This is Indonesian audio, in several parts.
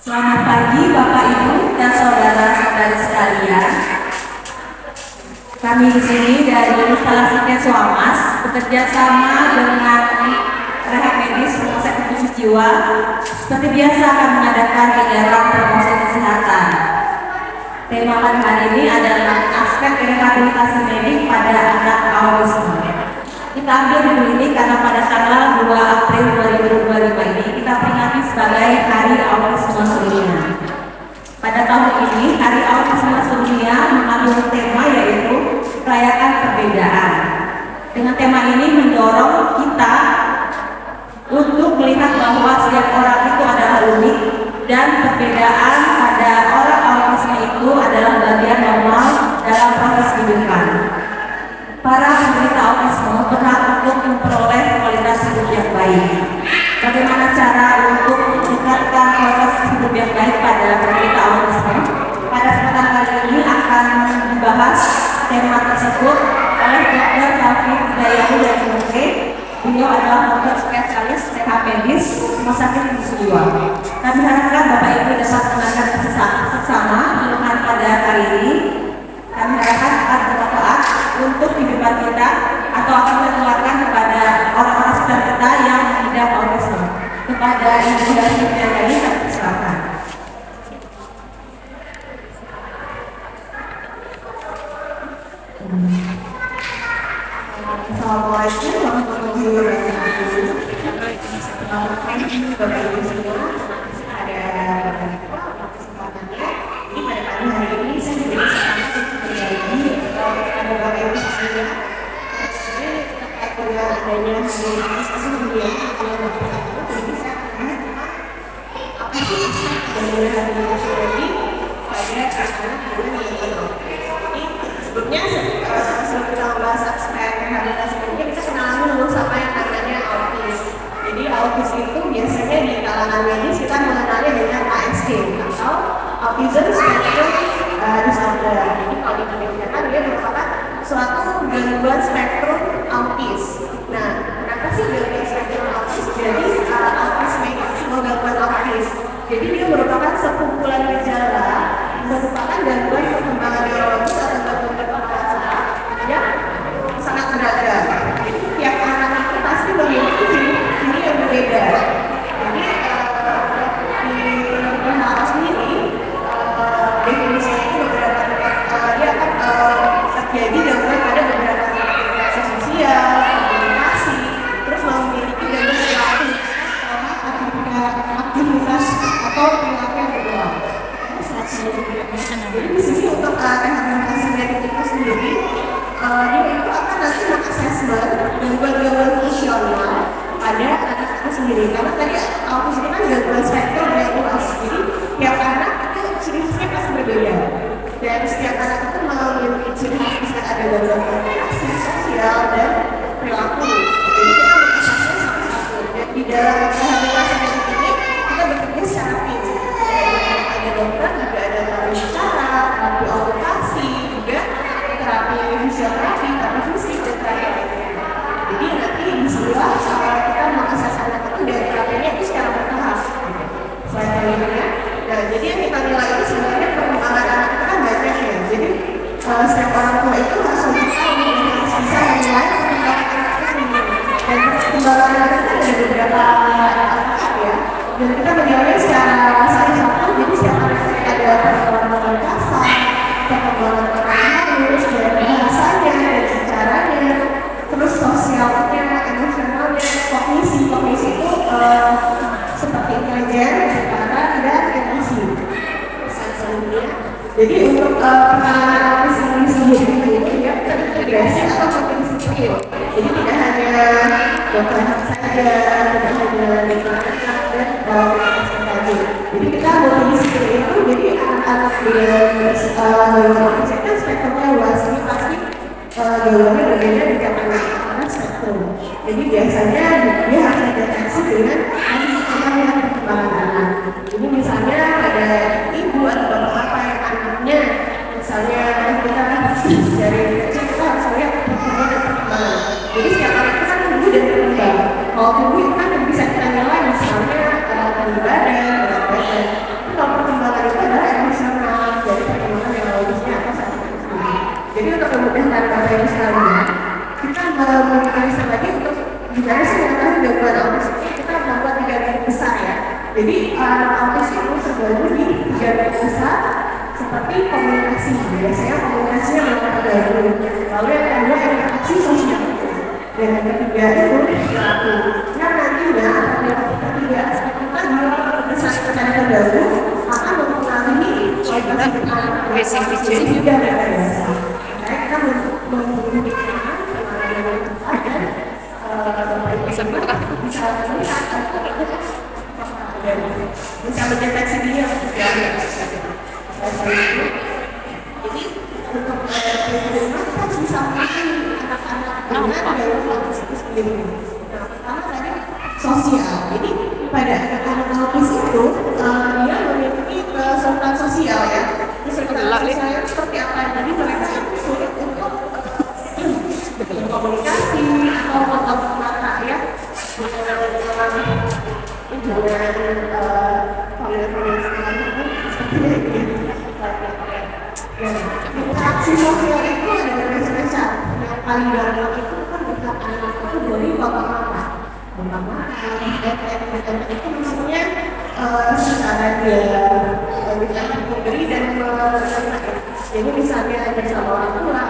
Selamat pagi Bapak Ibu dan saudara-saudari sekalian. Kami di sini dari instalasi Keswamas bekerja sama dengan rehab medis Rumah Sakit Khusus Jiwa. Seperti biasa akan mengadakan kegiatan promosi kesehatan. Tema pada hari ini adalah aspek rehabilitasi medik pada anak autisme. Kita ambil dulu ini karena pada tanggal 2 April 2025 ini kita peringati sebagai Hari Autisme Sedunia. Pada tahun ini, Hari Autisme Sedunia mengandung tema yaitu merayakan perbedaan. Dengan tema ini mendorong kita untuk melihat bahwa setiap orang itu adalah unik dan perbedaan pada orang autisme itu adalah bagian normal dalam proses kehidupan. Para penderita autisme berhak untuk memperoleh kualitas hidup yang baik. Bagaimana cara untuk meningkatkan kualitas hidup yang baik pada penderita autisme? Pada kesempatan kali ini akan dibahas tema tersebut oleh Dr. Taufik Hidayatullah dari MUK. Beliau adalah dokter spesialis rehab medis Rumah Sakit Khusus Jiwa. Kami harapkan Bapak Ibu dapat mendengarkan bersama keluhan pada kali ini. Kami harapkan akan bermanfaat untuk kehidupan kita atau akan menularkan kepada orang-orang sekitar kita yang mengidap autisme. Kepada Ibu dari ini kami persilakan. Assalamualaikum warahmatullahi wabarakatuh. Bapak Ibu semua, ada kesempatannya. Ini pada pagi hari ini saya juga sangat berbagi kepada Bapak Ibu semua. Terkait dengan adanya organisasi kemudian jadi saya akan apa sih dari rehabilitasi medik pada anak dengan gangguan autis. Sebelumnya sebelum kita membahas aspek rehabilitasi medik, kita kenalan dulu sama yang namanya autis. Jadi autis itu biasanya di kalangan medis kita mengenalnya dengan ASD atau Autism Spectrum Disorder. Jadi kalau diperkenalkan dia merupakan suatu gangguan spektrum autis. Nah, kenapa sih gangguan spektrum autis? Jadi autisme itu sebuah gangguan autis. Jadi dia merupakan sekumpulan gejala merupakan gangguan perkembangan neurologis atau gangguan perkembangan yang sangat beragam. Jadi tiap anak itu pasti memiliki ciri yang berbeda. Jadi di WHO sendiri definisinya itu beberapa dia akan terjadi gangguan pada beberapa interaksi sosial, komunikasi, terus memiliki gangguan aktivitas atau perilaku yang berulang. Jadi di sini untuk rehabilitasi medik itu sendiri, dia itu akan nanti mengassessment gangguan-gangguan fungsional pada anak itu sendiri. Karena tadi autis itu kan gangguan spektrum yang luas, jadi tiap anak itu ciri khasnya pasti berbeda. Dan setiap anak itu memiliki ciri khas bisa ada gangguan komunikasi, sosial, dan perilaku. Jadi kita mengassessment satu-satu. Dan di dalam rehabilitasi medik ini kita bekerja secara tim. Ada dokter, juga ada terapi bicara, terapi okupasi, juga terapi fisioterapi, terapi fisik, dan terapi lainnya. Jadi nanti disinilah kita mengakses anak itu dari terapinya itu secara bertahap. Selanjutnya, nah jadi yang kita nilai itu sebenarnya perkembangan anak itu kan banyak ya. Jadi setiap orang tua itu langsung bisa menilai perkembangan anak itu sendiri. Dan perkembangan anak itu ada beberapa tahap ya. Dan kita menilainya secara satu-satu. Jadi setiap anak ada perkembangan kasar, perkembangan halus, dan bahasanya, dan caranya, terus sosialnya, emosionalnya, kognisi itu seperti intelijen, bicara, dan emosi. Jadi untuk penanganan autis ini sendiri itu dia terintegrasi atau kognisi skill. Jadi tidak hanya dokter anak saja, tidak hanya dokter anak dan tadi. Jadi kita multidisiplin itu jadi anak-anak dengan gangguan autis itu spektrumnya luas. Ini pasti gangguannya berbeda dengan anak spektrum. Jadi biasanya dia harus dideteksi dengan yang perkembangan anak. Jadi misalnya ada ibu atau bapak yang anaknya, misalnya kita dari kecil kita harus lihat perkembangan. Jadi setiap anak itu kan tumbuh dan berkembang. Kalau tumbuh itu kan bisa kita nilai misalnya tinggi badan, berat badan. menjelaskan lagi untuk gimana sih mengenai gangguan autis ini, kita membuat 3 garis besar ya. Jadi autis itu terbagi di 3 garis besar seperti komunikasi. Biasanya komunikasinya memang terganggu. Lalu yang kedua interaksi sosial. Dan yang ketiga itu perilaku. Nah nantinya apabila ketiga aspek kita besar secara terganggu akan mempengaruhi kualitas hidup juga dan biasa. Nah kita membuktikan bisa mendeteksi dia jadi untuk kita bisa mengenai anak-anak dengan gangguan autis itu sendiri. Nah pertama tadi sosial. Jadi pada anak-anak autis itu dia memiliki kesulitan sosial ya. Kesulitan sosialnya seperti apa? Jadi mereka itu sulit untuk berkomunikasi atau kontak mata ya interaksi sosial itu ada macam-macam. Yang paling gampang itu kan bukan anak itu dari kontak mata. Kontak mata itu maksudnya secara dia bisa memberi dan menerima. Jadi misalnya bersama orang tua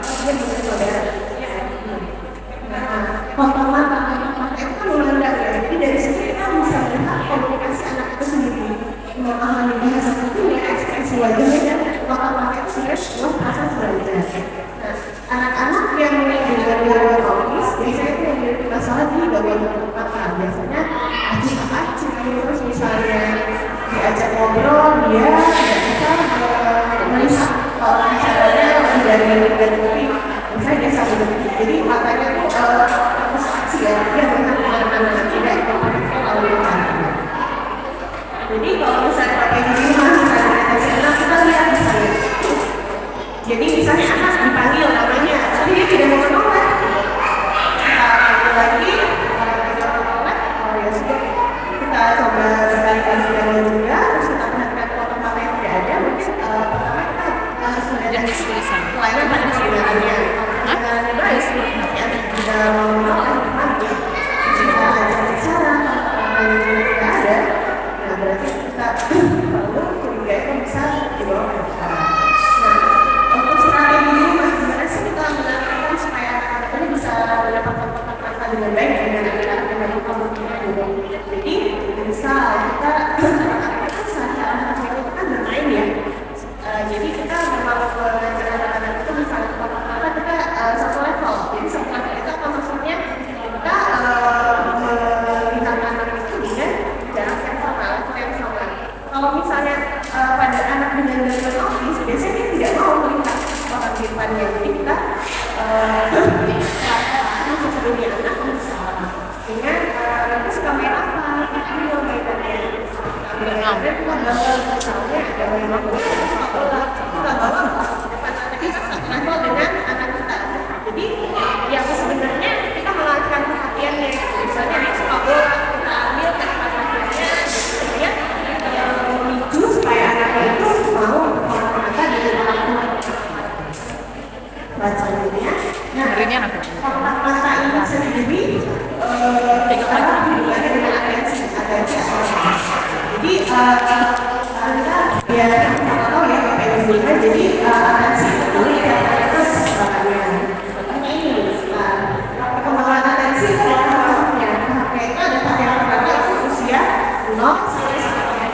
dia bisa saudara. Kontak mata itu kan menandang ya. Jadi dari situ kita bisa melihat komunikasi anak itu sendiri, memahami bahasa tubuhnya, ekspresi wajahnya, dan kontak mata itu sebenarnya sebuah proses belajar. Nah, anak-anak yang memiliki gangguan autis biasanya itu memiliki masalah di bagian mata. Biasanya acik-acik, terus misalnya diajak ngobrol dia tidak bisa melihat caranya dari misalnya dia sambil berpikir, jadi matanya itu abstraksi ya, dia melihat kemana-mana, tidak lalu bicara. Jadi kalau misalnya pakai gini misalnya deteksi anak, kita lihat misalnya jadi misalnya anak dipanggil namanya, tapi dia tidak mau menolak, kita panggil lagi, kita menolak, ya sudah kita coba sekali-kali yang juga, terus kita perhatikan foto mata yang tidak ada, mungkin pertama kita sudah jenis tulisan kelainan pada sebenarnya baik tapi ada tidak menolak dipanggil, jika ada bicara yang tidak ada, nah berarti kita perlu curiga itu bisa dibawa ke depan. Nah untuk strategi di rumah gimana sih kita melakukan supaya anak-anak ini bisa mendapatkan kontak mata dengan baik dengan anak-anak yang memang kebutuhan juga. Jadi misal kita saat itu kan bermain ya. Jadi kita memang mengajar anak-anak itu misalnya kontak mata kita satu level. Jadi satu level itu apa maksudnya? Kita melihat anak itu dengan jarak yang sama, level yang sama. Kalau misalnya pada anak dengan gangguan autis, biasanya dia tidak mau melihat orang di depannya. Jadi kita masuk ke dunia anak misalnya dengan nanti suka main apa? Ambil mainannya. Ada kita bawa misalnya ada mainan kita bawa depan anak kita satu level dengan anak kita. Jadi yang sebenarnya kita mengalihkan perhatiannya. Misalnya dia suka bola, kita ambil ke depan anaknya, kemudian memicu supaya anaknya itu mau kontak mata dengan orang tua. Selanjutnya, nah kontak mata ini sendiri adalah hubungannya dengan atensi atau jadi ya kita tahu ya apa yang disebutkan. Jadi atensi itu atensi bahkannya seperti ini. Perkembangan atensi itu ada tahapnya. Tahapnya itu ada tahap yang pertama itu usia 0 sampai 1 tahun.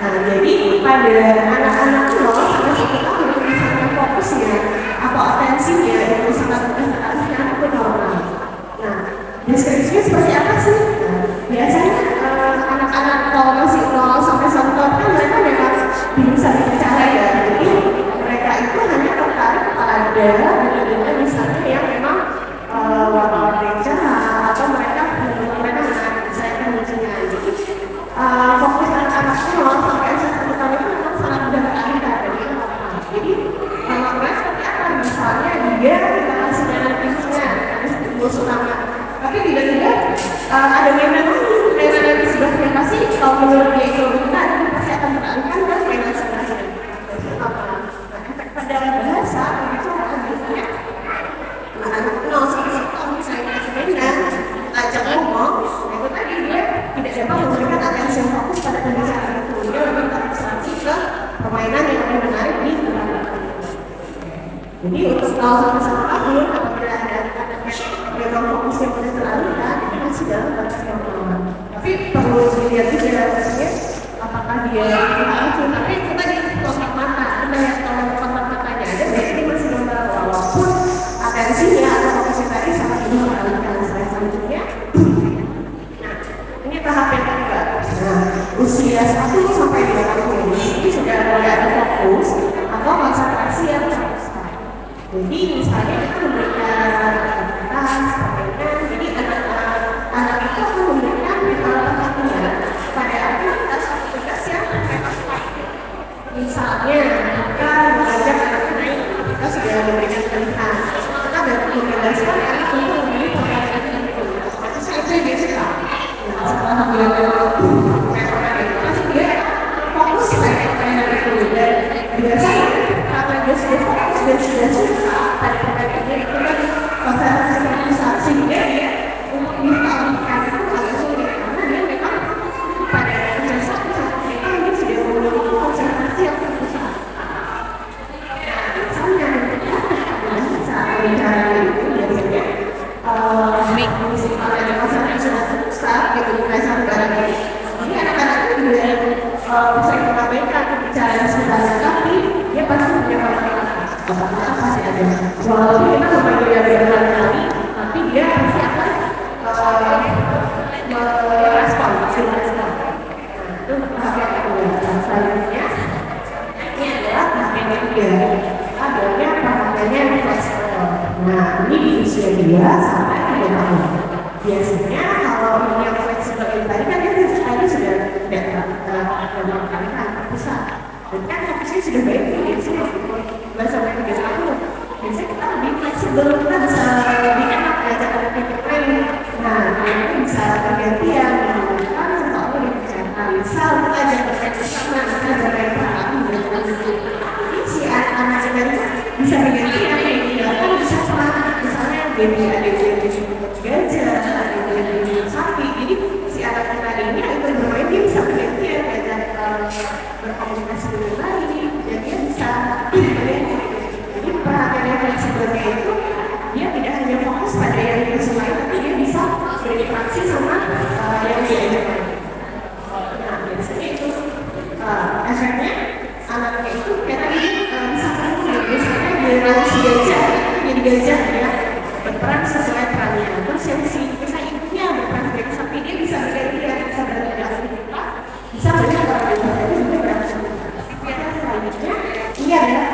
Nah jadi pada anak-anak 0 sampai 1 tahun itu misalnya fokusnya atau atensinya itu sangat berarti itu normal. Nah deskripsinya seperti apa sih? Biasanya anak-anak kalau masih 0 sampai 1 tahun kan mereka memang bisa bicara ya. Jadi mereka itu hanya tertarik pada benda-benda misalnya yang memang warna-warni cerah atau mereka menarik saya kuncinya. Jadi fokus anak-anak 0 sampai 1 tahun itu memang sangat mudah teralihkan. Jadi normal seperti apa? Misalnya dia kita kasih mainan timusnya, ada stimulus utama. Tapi tiba-tiba ada mainan lagi, mainan yang di sebelahnya pasti kalau menurut dia itu benar, dia pasti akan teralihkan ke mainan sebelahnya. Nah, efek pada bahasa begitu akan biasanya permainan yang lebih menarik di belakang. Jadi untuk tahun sampai tahun apabila ada memang fokusnya pada teralihkan itu masih dalam batas yang normal. Tapi perlu dilihat juga maksudnya apakah dia tapi kita di kontak mata, kita lihat kalau kontak matanya ada berarti dia masih normal walaupun atensinya atau fokusnya tadi sangat jauh teralihkan selanjutnya. Nah, ini tahap yang kedua. Nah, usia 1 sampai 2 tahun ini sudah mulai ada fokus atau konsentrasi yang terpusat. Jadi misalnya kita memberikan aktivitas, permainan, jadi anak itu akan memberikan perhatian pada aktivitas yang mereka suka. Misalnya kita mengajak anak naik, kita sudah memberikan pilihan, kita dapat menjelaskan anak untuk memberi perhatian itu. Saya itu dia suka. Pasti dia fokus pada permainan itu dan biasanya karena dia sudah fokus dan sudah suka pada permainan itu kan konsentrasi yang besar sehingga dia untuk dialihkan itu agak sulit karena dia memang pada jasa mereka dia sudah memiliki konsentrasi yang besar. Misalnya saat bicara itu biasanya misalnya ada konsentrasi yang besar gitu mulai satu barang ini anak-anak itu juga bisa mengabaikan pembicaraan sebentar tapi dia pasti punya pengalaman pasti ada walaupun kita membantu dia berkali-kali tapi dia pasti akan merespon itu tahap yang kedua. Selanjutnya ini adalah tahap yang ketiga adanya perhatiannya fleksibel. Nah ini di usia 2 sampai 3 tahun biasanya kalau yang fleksibel ini tadi kan dia sudah tidak terkalikan terpusat dan kan fokusnya sudah baik jadi sih bahasa mereka 3 tahun biasanya kita lebih fleksibel, kita bisa lebih enak ngajak anak kita main. Nah ini bisa bergantian kan sesuatu yang bicara misal kita ajak bermain bersama, kita ajak bermain bersama jadi si anak-anak itu bisa bergantian kan bisa semangat misalnya baby ada gajah, ada sapi jadi si anak kita ini itu bermain dia bisa bergantian ngajak berkomunikasi dengan baik dan dia bisa jadi perhatian yang fleksibelnya itu dia tidak hanya fokus pada yang dia sukai tapi dia bisa berinteraksi sama yang dia ajarkan. Nah biasanya itu efeknya anaknya itu karena ini bisa biasanya generasi gajah jadi gajah ya berperan sesuai perannya terus yang si bisa ibunya berperan sebagai sapi dia bisa bergantian bisa beraktivitas bisa banyak beraktivitas juga beraktivitas selanjutnya ini adalah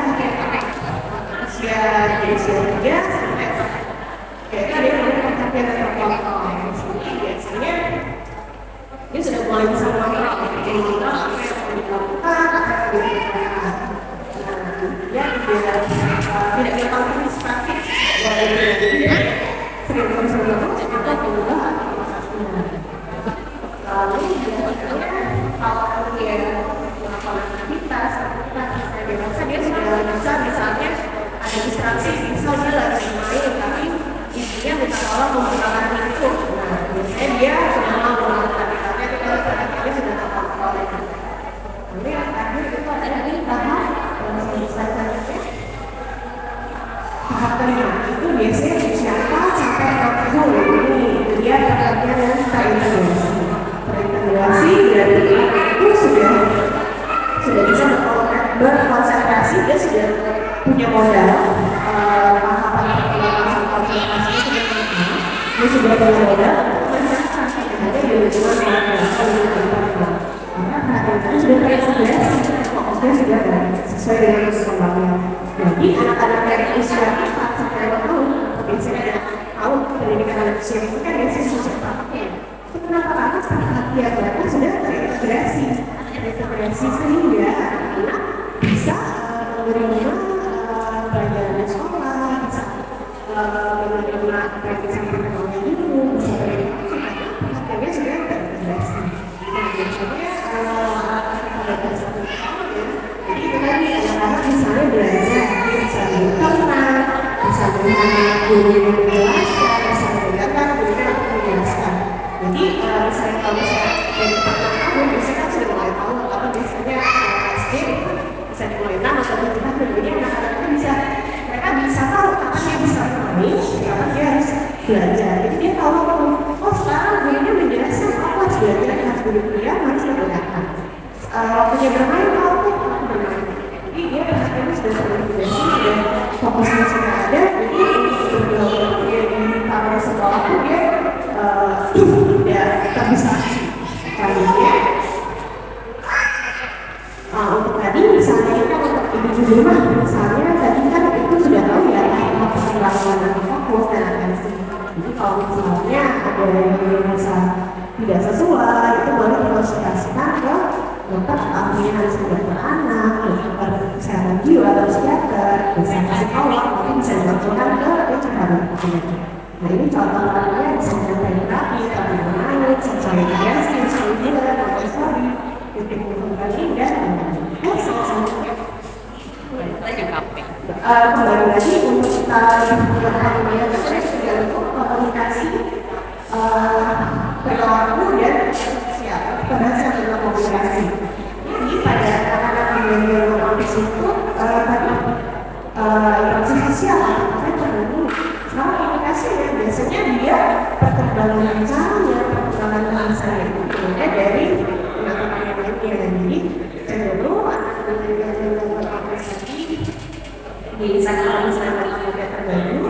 usia 3 sampai jadi dia mulai perhatian terpotong biasanya dia sudah mulai bisa mengontrol jadi kita dilakukan akan dilakukan dia tidak gampang administratif dia sering berusaha kita berubah lalu biasanya kalau dia melakukan aktivitas dia merasa dia sudah bisa misalnya ada distraksi misalnya lagi main tapi ibunya minta tolong menggunakan itu nah biasanya dia sudah mau menggunakan misalnya dia sudah terkontrol lalu yang terakhir itu ada di tahap tahap kelima itu biasanya usia 4 sampai 6 tahun ini dia perhatian dan terintegrasi berarti itu sudah bisa berkonsentrasi dia sudah punya modal tahapan konsentrasi dia sudah punya modal konsentrasi ada di lingkungan karena perhatian sudah terintegrasi fokusnya sudah sesuai dengan perkembangannya. Jadi anak-anak dari usia 4 sampai 5 tahun biasanya tahu pendidikan anak usia itu kan biasanya sosial prakteknya. Kenapa? Karena perhatian mereka sudah terintegrasi sehingga anak bisa menerima pelajaran sekolah, bisa menerima apa yang disampaikan oleh guru, bisa perhatiannya sudah terintegrasi. Nah biasanya pada satu tahun ya, jadi itu tadi anak-anak misalnya belajar, bisa berperan, bisa melihat guru yang menjelaskan, bisa mendengarkan guru yang menjelaskan. Jadi misalnya kalau misalnya dari 4 tahun biasanya kan sudah mulai tahu apa biasanya SD belajar. Jadi dia tahu, oh sekarang gurunya menjelaskan apa harus belajar, harus duduk diam, harus dikerjakan. Waktunya bermain, waktu bermain. Jadi dia perhatiannya sudah terintegrasi, sudah fokusnya sudah ada. Jadi dia di taruh sekolah itu dia tidak terdistraksi. Selanjutnya, untuk tadi misalnya kita untuk ibu di rumah, misalnya tadi kan itu sudah tahu ya perkembangan dan fokus dan atensi. Jadi kalau misalnya ada yang merasa tidak sesuai, itu boleh dikonsultasikan ke dokter ahli kesehatan anak, dokter kesehatan jiwa atau psikiater, misalnya psikolog, mungkin bisa dilakukan ke penyakit. Nah ini contoh lainnya bisa dengan terapi, terapi bermain, sosialisasi, psikologi, montessori, titik kembali dan kembali lagi untuk kita untuk komunikasi perilaku dan sosial pada saat dalam komunikasi. Jadi pada anak-anak milenial autis itu interaksi sosial apa terlalu selama komunikasi ya biasanya dia perkembangan caranya, perkembangan bahasanya itu berbeda dari anak-anak yang lainnya. Jadi cenderung anak milenial autis di sana misalnya juga terbaru,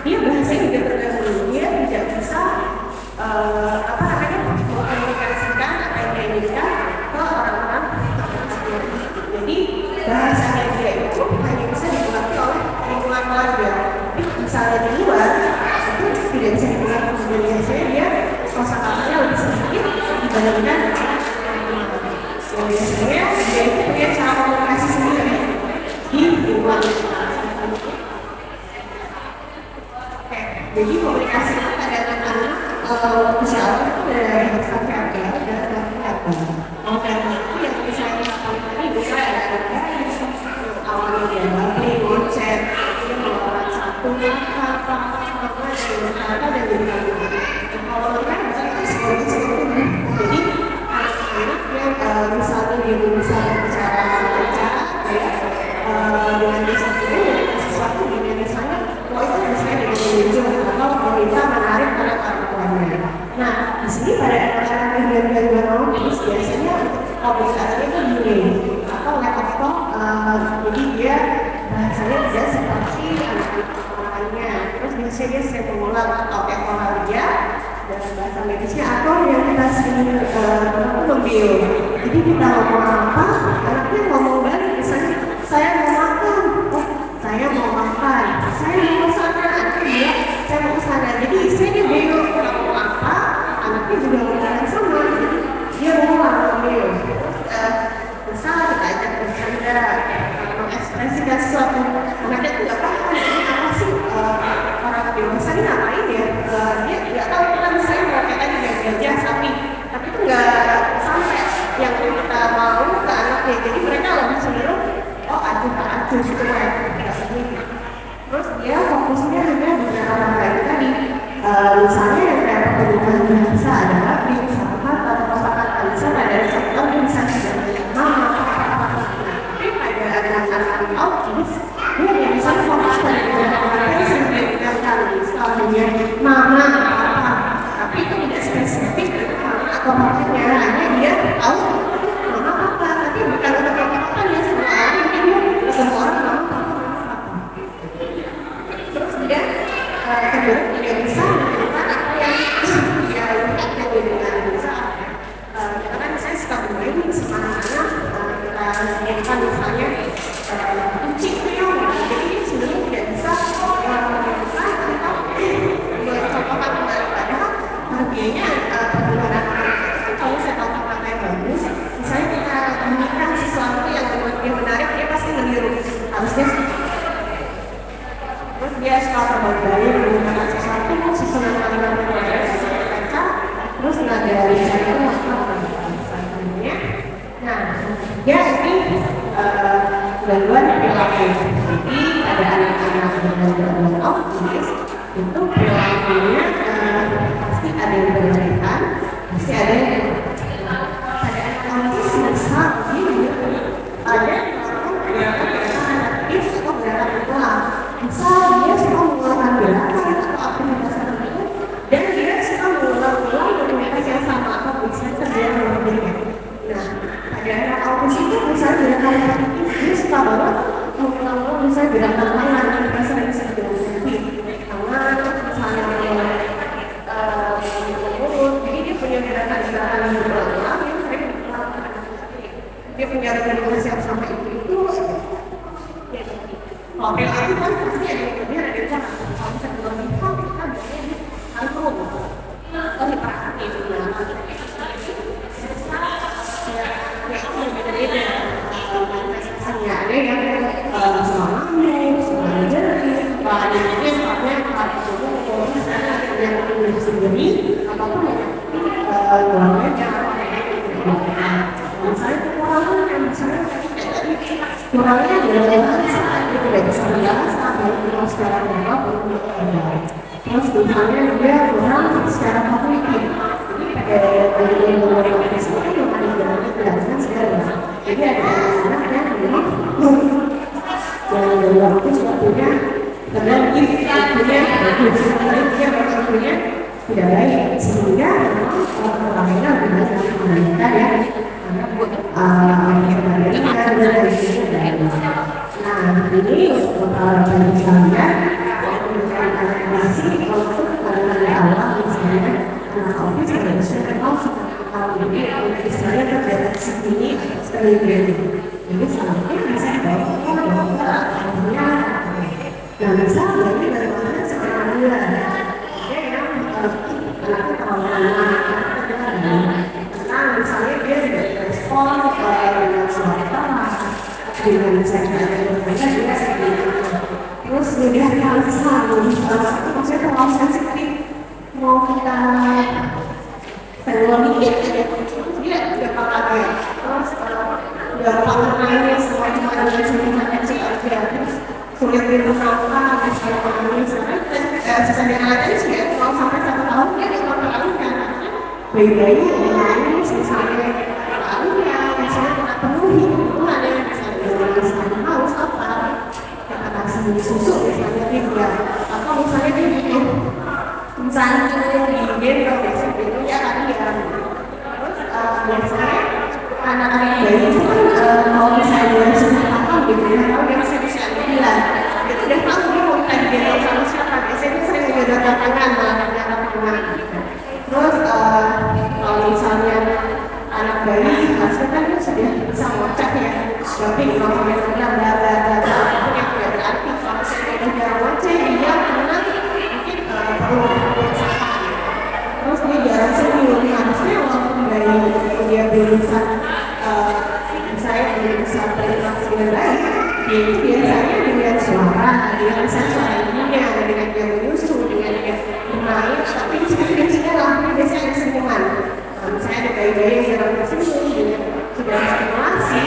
dia bahasanya juga terganggu, dia tidak bisa mengkomunikasikan apa yang dia inginkan ke orang-orang tersebut. Jadi bahasanya dia itu hanya bisa dimengerti oleh lingkungan keluarga. Misalnya di luar itu tidak bisa dimengerti, biasanya dia kosakatanya lebih sedikit dibandingkan biasanya dia itu punya cara komunikasi sendiri di lingkungan. Jadi komunikasi itu pada anak-anak usia awal itu dari sampai ada dan itu yang misalnya tadi bisa ada awalnya dia balik konsep dia mengeluarkan satu kata dan jadi kalau mereka itu seperti itu. Jadi anak-anak yang misalnya dia bisa bicara dengan disiplin sesuatu dengan misalnya itu misalnya dengan menunjuk atau meminta menarik para orang tuanya. Nah di sini pada anak-anak yang gangguan autis biasanya komunikasinya itu delay atau lack of talk, jadi dia bahasanya tidak seperti anak-anak lainnya. Terus biasanya dia sering mengulang atau ekolalia dalam bahasa medisnya atau yang kita sering membil. Jadi kita ngomong apa, anaknya ngomong balik misalnya saya mau makan, oh saya mau makan, saya mau ke sana, anaknya saya mau ke sana. Jadi istrinya bingung mau apa, anaknya juga ngomong sama, jadi dia ngomong besar kita ajak bercanda, mengekspresikan sesuatu, anaknya tuh nggak paham ini apa sih orang dewasa ini ngapain ya, dia nggak tahu kan saya mau kayak gajah sapi, tapi itu nggak sampai yang kita mau ke anaknya. Jadi mereka lebih cenderung oh acuh gitu kan. Terus dia fokusnya hanya dengan orang lain tadi. Misalnya yang kayak pertunjukan bahasa adalah di satu kata atau kosakata, misalnya ada satu orang yang bisa tidak mama tapi pada anak-anak autis dia hanya bisa fokus pada orang yang sendiri dengan misalnya mama apa, tapi itu tidak spesifik atau maksudnya hanya dia tahu mama apa, tapi bukan untuk apa dia semua orang dia semua orang mama apa. Terus dia cenderung tidak bisa melakukan apa yang dia lihat yang dia dengar. Bisa kita kan misalnya suka bermain sama anak-anak, kita sediakan misalnya kucing kriong, jadi dia cenderung tidak bisa melakukan atau contohkan kembali padahal harganya penggunaan anak itu kalau saya tahu kata yang bagus, misalnya kita menikah sesuatu yang membuat dia menarik, dia pasti meniru harusnya sih. Terus dia suka terbalik menggunakan sesuatu sesuai dengan kaca, terus nada misalnya selanjutnya. Nah, dia ini gangguan perilaku. Jadi pada anak-anak dengan gangguan autis itu perilakunya pasti ada yang berbeda, pasti ada yang pada anak autis besar dia ada gerakan aktif atau gerakan pulang. Misal dia suka mengeluarkan gerakan atau aktivitas dia suka banget kalau misalnya gerakan tangan kita sering gerakan tangan misalnya mulut, jadi dia punya gerakan-gerakan yang berulang yang sering melakukan. Dia punya komunikasi yang sama itu kalau perilaku kan pasti ada yang lebih ada yang jangan. Kalau misalnya belum bisa kita biasanya harus ngomong atau diperhatikan beda-beda manifestasinya. Ada yang selama jadi ada juga yang kalau misalnya ada yang sendiri apapun orangnya jangan misalnya kekurangan yang misalnya kurangnya adalah saat dia tidak bisa berbiasa baik secara verbal maupun verbal. Terus misalnya dia kurang secara kognitif. Dari beberapa peristiwa yang ada di dalamnya belajar segala. Jadi ada anak yang memang yang dari orang itu juga punya kadang punya bagus, kadang dia bahkan punya tidak baik sehingga orangnya lebih baik dibandingkan ya nah ini misalnya masih untuk tanda awal misalnya anak autis harusnya kenal kalau ini misalnya terjadi segini jadi selanjutnya bisa dibawa nah misalnya ini dari mana sekarang ada yang anaknya kalau misalnya dia tidak respon dengan suara dengan saya dia sedih terus dia harus selalu maksudnya kalau sensitif mau kita teknologi dia tidak pakai terus gampang menangis semua cuma dengan senyuman kecil aja terus sulit dilupakan misalnya sesuai aja sih ya kalau sampai 1 tahun dia di tahun kan bayi-bayi menangis misalnya lalunya misalnya kena penuhi itu ada yang misalnya haus apa kena kasih susu misalnya dia atau misalnya dia butuh sancu dingin atau biasa gitu ya kan ya terus biasanya anak-anak bayi itu kan kalau misalnya sudah apa gitu ya kalau dia masih bisa bilang itu udah tahu dia mau kita digendong sama siapa biasanya sering ngegendong tangan terus kalau misalnya anak bayi harusnya kan dia sudah bisa ngocak ya tapi kalau sampai bilang ada apapun yang tidak berarti kalau misalnya dia jarang ngocak dia karena mungkin perlu usaha terus dia jarang senyum harusnya walaupun bayi dia belum bisa misalnya belum bisa berinteraksi dengan baik itu biasanya dengan suara dengan suara ibunya dengan dia menyusu dengan dia bermain tapi kecil-kecilnya lah biasanya ada senyuman misalnya ada bayi-bayi yang jarang bersenyum sudah stimulasi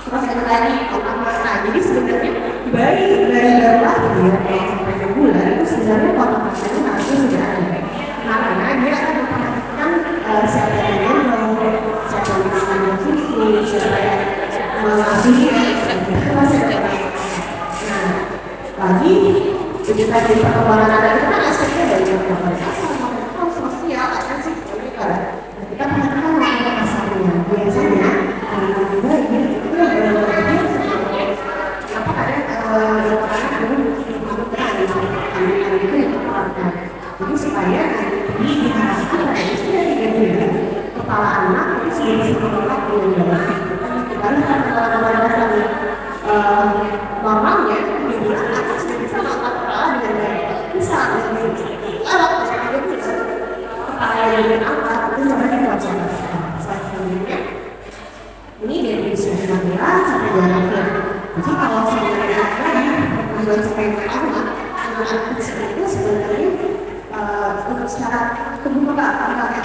terus ada lagi otak mata jadi sebenarnya bayi baru lahir kalau sampai 6 bulan itu sebenarnya otak matanya harusnya sudah ada karena dia akan memperhatikan siapa yang gendong siapa yang mengambil susu siapa yang mengasihi itu masih ada nah lagi jadi tadi perkembangan anak itu kan aspeknya dari perkembangan sosial ada sih kita perhatikan ada pasarnya biasanya anak bayi itu apa kadang anak belum dimasukkan anak itu yang terpapar jadi supaya nanti diharapkan pada usia 3 bulan kepala anak itu sudah bisa menolak dengan baik karena kalau dasar normalnya di bulan anak sudah bisa menolak kepala dengan baik bisa kalau misalnya 3 bulan kepala yang diangkat itu namanya wajar selanjutnya ini dari usia 6 bulan sampai 2 tahun jadi kalau sebenarnya membuat sampai 2 tahun anak-anak kecil itu sebenarnya untuk secara tubuh mereka mereka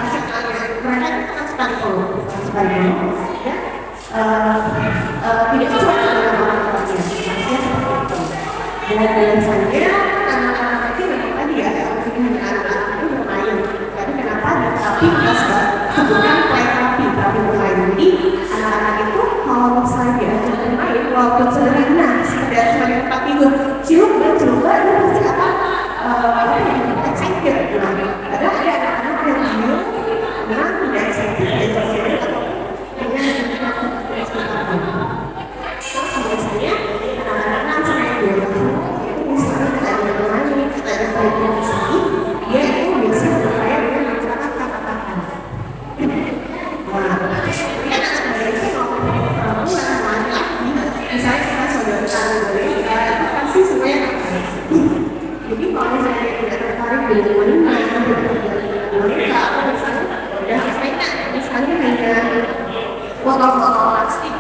sekali ya tidak cocok dengan orang tuanya dan biasanya anak-anak itu memang tadi ya anak-anak itu bermain tapi kenapa tapi sebutkan play tapi bermain jadi anak-anak itu kalau misalnya diajak bermain walaupun sederhana sekedar sebagai tempat tidur cium dan coba itu pasti akan excited ada anak-anak yang diem tidak excited atau botol-botol plastik,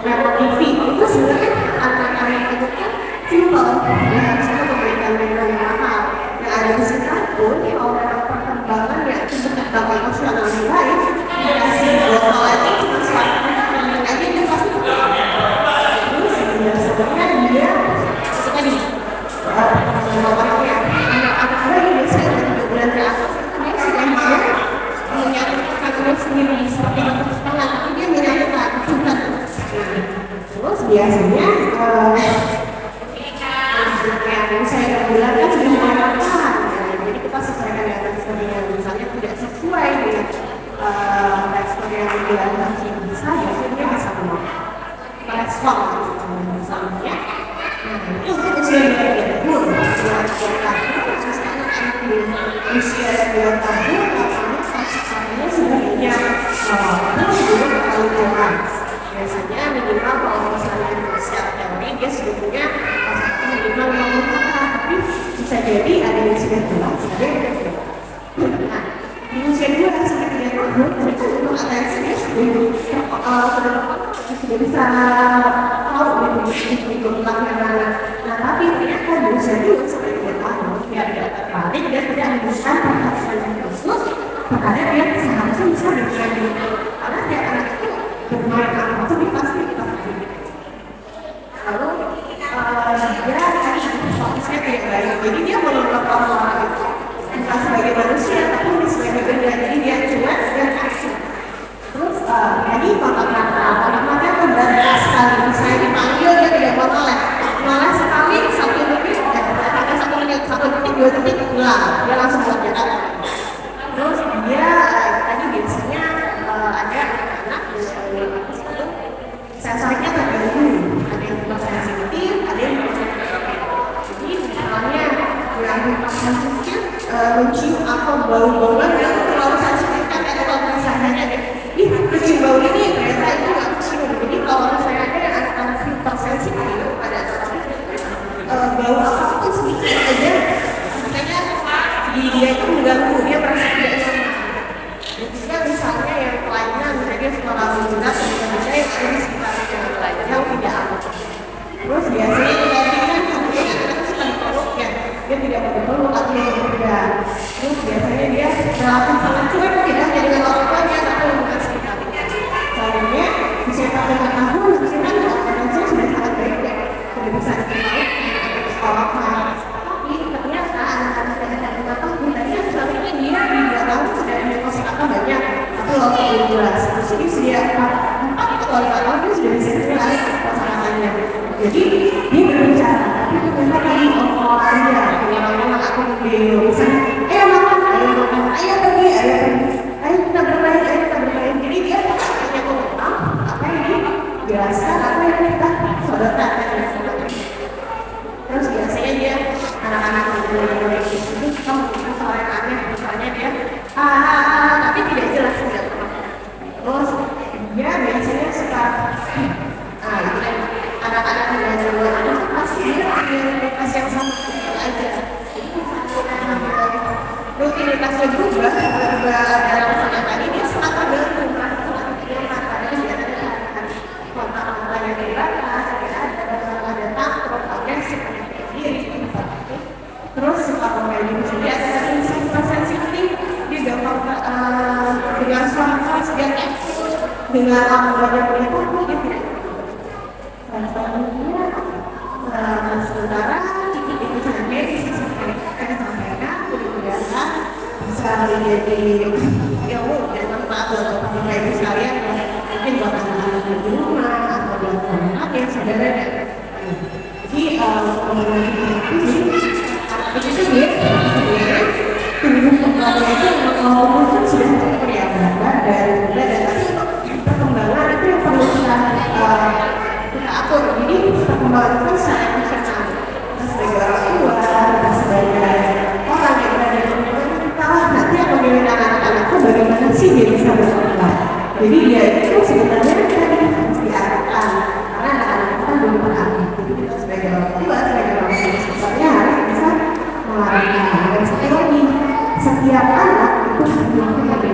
remote TV itu sebenarnya anak-anak itu kan simpel, ya harusnya memberikan mainan yang mahal. Yang ada di sekitar pun oleh perkembangan yang perkembangan emosional yang baik, dikasih botol aja cuma suatu aja dia pasti terus sebenarnya dia suka nih anak-anak lagi biasanya dari 2 bulan ke atas itu dia sudah menyatukan kalimat sendiri seperti tangan, tapi dia menyatukan terus biasanya yang saya 2 bulan kan sudah menyatukan, jadi kita sesuaikan dengan teksturnya, misalnya tidak sesuai dengan tekstur yang dilakukan bisa, biasanya dia bisa merespon misalnya. Itu usia 2 tahun, terus anak-anak di usia 2 tahun, katanya sebenarnya terlalu jelas. Biasanya minimal kalau misalnya secara teori dia sebetulnya minimal 50 kata, tapi bisa jadi ada yang sudah jelas, ada yang tidak jelas. Nah, di usia 2 sampai 3 tahun, mereka memang ada yang serius, sudah bisa tahu gitu belakangnya. Nah, tapi ternyata di usia 2 sampai 3 tahun dia tidak tertarik, dia tidak menemukan perhatian yang khusus kepada dia seharusnya bisa bermain, karena dia anak itu bermain apa itu dia pasti tertarik. Lalu dia fokusnya tidak baik, jadi dia menganggap orang itu bukan sebagai manusia tapi sebagai benda, jadi dia cuek dan action. Terus jadi kata-kata memberat sekali, misalnya dipanggil dia tidak mau noleh, noleh sekali 1 detik, ada 1 menit, 2 detik pulang, dia langsung bergerak. Terus dia tadi biasanya ada anak sensornya terganggu, ada yang kurang sensitif, ada yang kurang sensitif. Jadi misalnya yang sensitif mencium atau bau-bauan yang terlalu sensitif, kan ada kalau misalnya ada mencium bau ini ternyata itu nggak kecium. Jadi kalau misalnya ada anak-anak filter sensitif pada bau apapun sedikit aja, makanya dia itu mengganggu, dia merasa tidak nyaman. Dan juga misalnya yang kelainan, misalnya sekolah menjerat dan sebagainya yang ada di sekitarnya yang tidak aman. Terus biasanya kelainan kemudian anak-anak suka dipeluk ya, dia tidak berpeluk atau yang berbeda. Terus biasanya dia relatif sangat cuek, tidak hanya dengan orang tuanya tapi dengan sekitarnya. Soalnya usia 4 tahun, usia orang saya sudah sangat baik ya, sudah bisa dipeluk di sekolah. Tapi ternyata anak-anak yang ada 5 tahun tadi sebenarnya dia di 2 tahun sudah ada kosakata banyak, tapi waktu belum jelas. Jadi usia 4 atau 5 tahun dia sudah bisa jelas kosakatanya. Jadi dia berbicara, tapi ternyata tadi ngomong aja, ngomong aku video, misalnya, ayo makan, ayo pergi, ayo kita bermain. Jadi dia hanya ngomong apa yang dijelaskan, apa yang kita sodorkan. Terus biasanya dia anak-anak itu kita melakukan soal yang aneh, misalnya dia tapi tidak jelas tidak pernah. Terus dia biasanya suka anak-anak yang luar itu pasti dia punya rutinitas yang sama aja. Jadi misalnya rutinitasnya berubah dalam misalnya tadi dia sangat tergantung karena dia makannya biasanya kontak-kontak yang terbatas, ada takut, agresif, diri. Terus kalau kayak gitu jadi ada sensitif, dia gampang dengan suara sejarah dengan apa yang dia takut dia tidak. Sementara itu sampai di sisi kita sampaikan kemudian bisa menjadi ilmu dan manfaat buat pemain sekalian, mungkin buat anak-anak di rumah atau buat anak yang sederhana. Jadi itu dia tumbuh kembangnya itu mungkin sudah cukup ya dan tapi perkembangan itu yang perlu kita atur. Jadi perkembangan itu secara emosional, kita sebagai orang tua, kita sebagai orang yang berada di lingkungan kita nanti akan memilih anak-anak itu bagaimana sih dia bisa berkembang. Jadi dia itu sebenarnya tadi harus diarahkan karena anak-anak kita belum pernah. Jadi kita sebagai orang tua, sebagai orang tua sebenarnya harus bisa mengarahkan. Dan sekali lagi setiap anak itu memiliki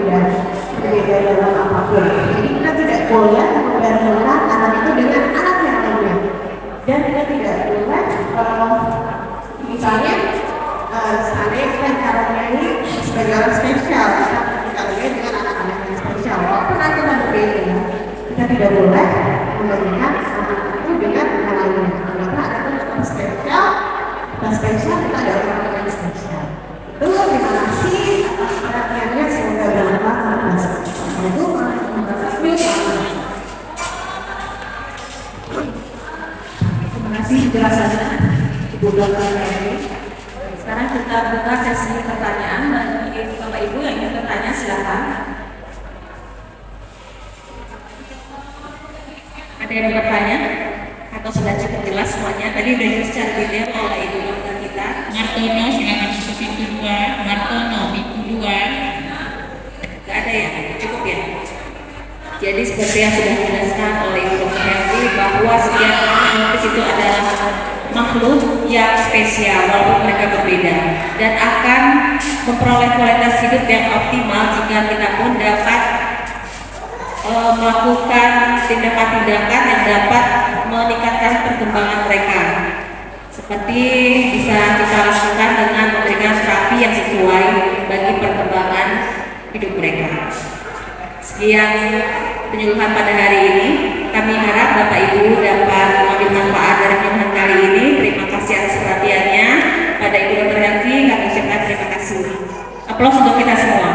berbeda dalam apapun. Jadi kita tidak boleh membandingkan anak itu dengan anak yang lainnya. Dan kita tidak boleh misalnya saya kan caranya ini sebagai orang spesial, kita berbeda dengan anak-anak yang spesial. Walaupun kita berbeda, kita tidak boleh membandingkan anak itu dengan yang lainnya. Karena ada yang spesial, kita spesial, kita ada orang yang spesial. Itu terima kasih atas perhatiannya, semoga bermanfaat. Terima kasih penjelasannya Ibu Dr. Mary. Sekarang kita buka sesi pertanyaan bagi Bapak Ibu yang ingin bertanya, silakan. Ada yang bertanya? Atau sudah cukup jelas semuanya? Tadi sudah secara detail oleh Ibu Dokter kita. Martono silakan untuk pintu 2. Martono pintu 2. Gak ada ya? Cukup ya? Jadi seperti yang sudah dijelaskan oleh Ibu Dr. Henry bahwa setiap orang autis itu adalah makhluk yang spesial walaupun mereka berbeda dan akan memperoleh kualitas hidup yang optimal jika kita pun dapat melakukan tindakan-tindakan yang dapat meningkatkan perkembangan mereka. Seperti bisa kita lakukan dengan memberikan terapi yang sesuai bagi perkembangan hidup mereka. Sekian penyuluhan pada hari ini. Kami harap Bapak Ibu dapat mengambil manfaat dari penyuluhan kali ini. Terima kasih atas perhatiannya. Pada Ibu Dr. Henry, kami ucapkan terima kasih. Aplaus untuk kita semua.